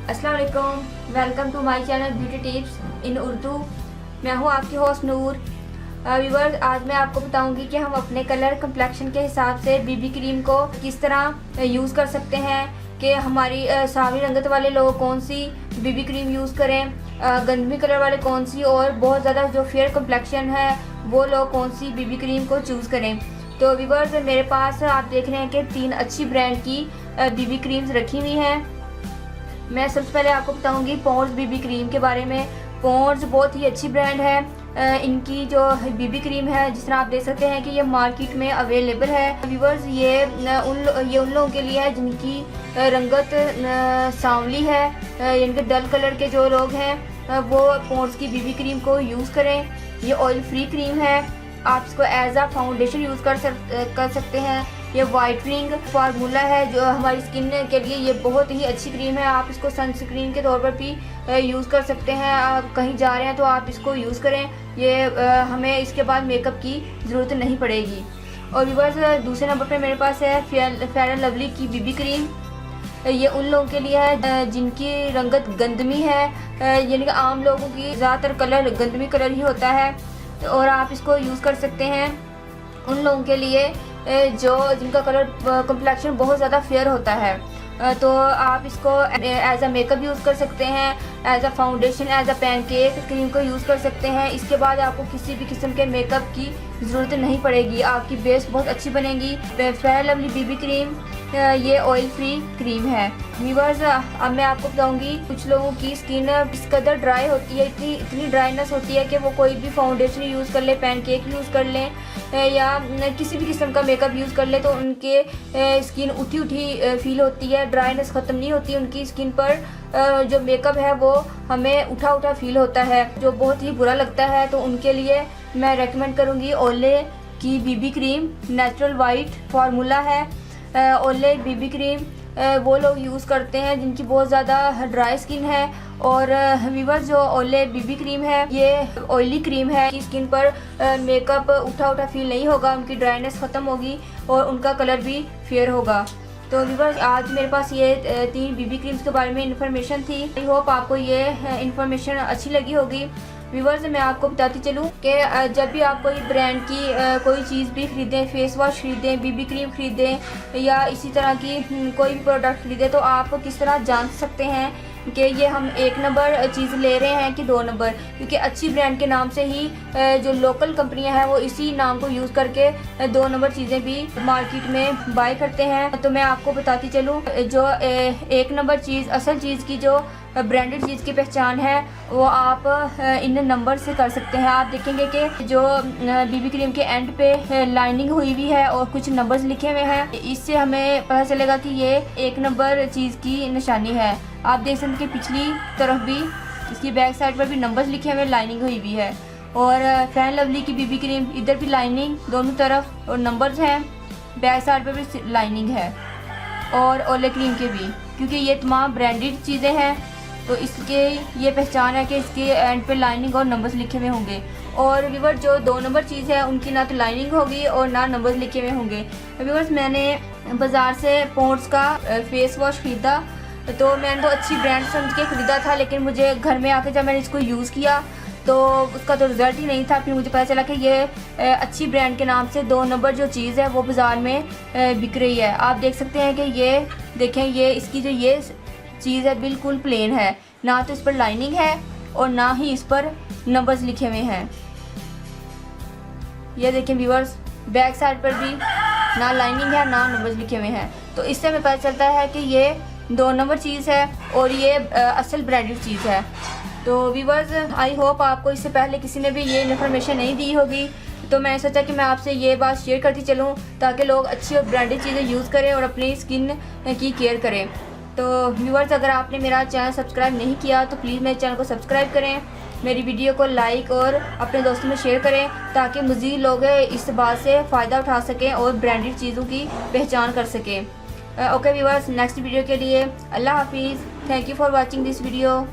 अस्सलाम वालेकुम, welcome to my channel beauty tips in Urdu. मैं हूँ आपकी होस्ट नूर। व्यूअर्स, आज मैं आपको बताऊंगी कि हम अपने कलर कम्प्लेक्शन के हिसाब से बीबी क्रीम को किस तरह यूज़ कर सकते हैं। कि हमारी सावली रंगत वाले लोग कौन सी बीबी क्रीम यूज़ करें, गंदमी कलर वाले कौन सी, और बहुत ज़्यादा जो फेयर कम्प्लेक्शन है वो लोग कौन सी बीबी क्रीम को चूज़ करें। तो व्यूअर्स, मेरे पास आप देख रहे हैं कि 3 अच्छी ब्रांड की बीबी क्रीम्स रखी हुई हैं। मैं सबसे पहले आपको बताऊंगी पॉन्ड्स बीबी क्रीम के बारे में। पॉन्ड्स बहुत ही अच्छी ब्रांड है। इनकी जो बीबी क्रीम है, जिस तरह आप देख सकते हैं कि ये मार्केट में अवेलेबल है। व्यूअर्स, ये उन लोगों के लिए है जिनकी रंगत सांवली है। इनके डल कलर के जो लोग हैं वो पॉन्ड्स की बीबी क्रीम को यूज़ करें। ये ऑयल फ्री क्रीम है, आप इसको एज आ फाउंडेशन यूज़ कर सकते हैं। ये वाइटनिंग फार्मूला है जो हमारी स्किन के लिए ये बहुत ही अच्छी क्रीम है। आप इसको सनस्क्रीन के तौर पर भी यूज़ कर सकते हैं। आप कहीं जा रहे हैं तो आप इसको यूज़ करें। ये हमें इसके बाद मेकअप की ज़रूरत नहीं पड़ेगी। और व्यूअर्स, दूसरे नंबर पर मेरे पास है फेयर एंड लवली की बीबी क्रीम। ये उन लोगों के लिए है जिनकी रंगत गंदमी है, यानी कि आम लोगों की ज़्यादातर कलर गंदमी कलर ही होता है, और आप इसको यूज़ कर सकते हैं। उन लोगों के लिए जिनका कलर कम्प्लेक्शन बहुत ज़्यादा फेयर होता है, तो आप इसको एज अ मेकअप यूज़ कर सकते हैं, as a foundation, as a pancake cream को यूज़ कर सकते हैं। इसके बाद आपको किसी भी किस्म के मेकअप की ज़रूरत नहीं पड़ेगी, आपकी बेस बहुत अच्छी बनेगी। फेयर लवली बीबी क्रीम ये ऑयल फ्री क्रीम है। व्यूअर्स, अब मैं आपको बताऊंगी कुछ लोगों की स्किन इस कदर ड्राई होती है, इतनी ड्राइनेस होती है कि वो कोई भी फाउंडेशन यूज़ कर ले, पैनकेक यूज़ कर लें या किसी भी किस्म का मेकअप यूज़ कर ले तो उनके स्किन उठी फील होती है, ड्राइनेस ख़त्म नहीं होती उनकी स्किन पर। जो मेकअप है वो हमें उठा फील होता है, जो बहुत ही बुरा लगता है। तो उनके लिए मैं रेकमेंड करूँगी ओले की BB cream. Natural white formula है। ओले बीबी क्रीम वो लोग यूज़ करते हैं जिनकी बहुत ज़्यादा ड्राई स्किन है। और व्यूअर्स, जो ओले बीबी क्रीम है ये ऑयली क्रीम है कि स्किन पर मेकअप उठा फील नहीं होगा, उनकी ड्राइनेस ख़त्म होगी और उनका कलर भी फेयर होगा। तो व्यूअर्स, आज मेरे पास ये 3 बीबी क्रीम्स के बारे में इन्फॉर्मेशन थी। आई होप आपको ये इन्फॉर्मेशन अच्छी लगी होगी। व्यूअर्स, मैं आपको बताती चलूँ कि जब भी आप कोई ब्रांड की कोई चीज़ भी ख़रीदें, फेस वॉश ख़रीदें, बीबी क्रीम ख़रीदें या इसी तरह की कोई भी प्रोडक्ट ख़रीदें, तो आप किस तरह जान सकते हैं कि ये हम 1 नंबर चीज़ ले रहे हैं कि 2 नंबर। क्योंकि अच्छी ब्रांड के नाम से ही जो लोकल कंपनियां हैं वो इसी नाम को यूज़ करके 2 नंबर चीज़ें भी मार्केट में बाय करते हैं। तो मैं आपको बताती चलूँ, जो 1 नंबर चीज़, असल चीज़ की जो ब्रांडेड चीज़ की पहचान है वो आप इन नंबर से कर सकते हैं। आप देखेंगे कि जो बीबी क्रीम के एंड पे लाइनिंग हुई हुई है और कुछ नंबर्स लिखे हुए हैं, इससे हमें पता चलेगा कि ये 1 नंबर चीज़ की निशानी है। आप देख सकते हैं कि पिछली तरफ भी, इसकी बैक साइड पर भी नंबर्स लिखे हुए, लाइनिंग हुई हुई है। और फेयर लवली की बीबी क्रीम, इधर भी लाइनिंग दोनों तरफ और नंबर्स हैं, बैक साइड पर भी लाइनिंग है, और ओले क्रीम के भी। क्योंकि ये तमाम ब्रांडेड चीज़ें हैं तो इसके ये पहचान है कि इसके एंड पे लाइनिंग और नंबर्स लिखे हुए होंगे। और व्यूअर्स, जो 2 नंबर चीज़ है उनकी ना तो लाइनिंग होगी और ना नंबर्स लिखे हुए होंगे। व्यूअर्स, मैंने बाज़ार से पॉन्ड्स का फेस वॉश ख़रीदा, तो मैंने तो अच्छी ब्रांड समझ के ख़रीदा था, लेकिन मुझे घर में आके जब मैंने इसको यूज़ किया तो उसका तो रिज़ल्ट ही नहीं था। फिर मुझे पता चला कि ये अच्छी ब्रांड के नाम से 2 नंबर जो चीज़ है वो बाज़ार में बिक रही है। आप देख सकते हैं कि ये देखें, ये इसकी जो ये चीज़ है बिल्कुल प्लेन है, ना तो इस पर लाइनिंग है और ना ही इस पर नंबर्स लिखे हुए हैं। ये देखें व्यूअर्स, बैक साइड पर भी ना लाइनिंग है ना नंबर्स लिखे हुए हैं। तो इससे हमें पता चलता है कि ये 2 नंबर चीज़ है और ये असल ब्रांडेड चीज़ है। तो व्यूअर्स, आई होप आपको इससे पहले किसी ने भी ये इन्फॉर्मेशन नहीं दी होगी, तो मैंने सोचा कि मैं आपसे ये बात शेयर करती चलूँ ताकि लोग अच्छी और ब्रांडेड चीज़ें यूज़ करें और अपनी स्किन की केयर करें। तो व्यूअर्स, अगर आपने मेरा चैनल सब्सक्राइब नहीं किया तो प्लीज़ मेरे चैनल को सब्सक्राइब करें, मेरी वीडियो को लाइक और अपने दोस्तों में शेयर करें ताकि मज़ीद लोग इस बात से फ़ायदा उठा सकें और ब्रांडेड चीज़ों की पहचान कर सकें। ओके व्यूअर्स, नेक्स्ट वीडियो के लिए अल्लाह हाफिज़। Thank you for watching this video.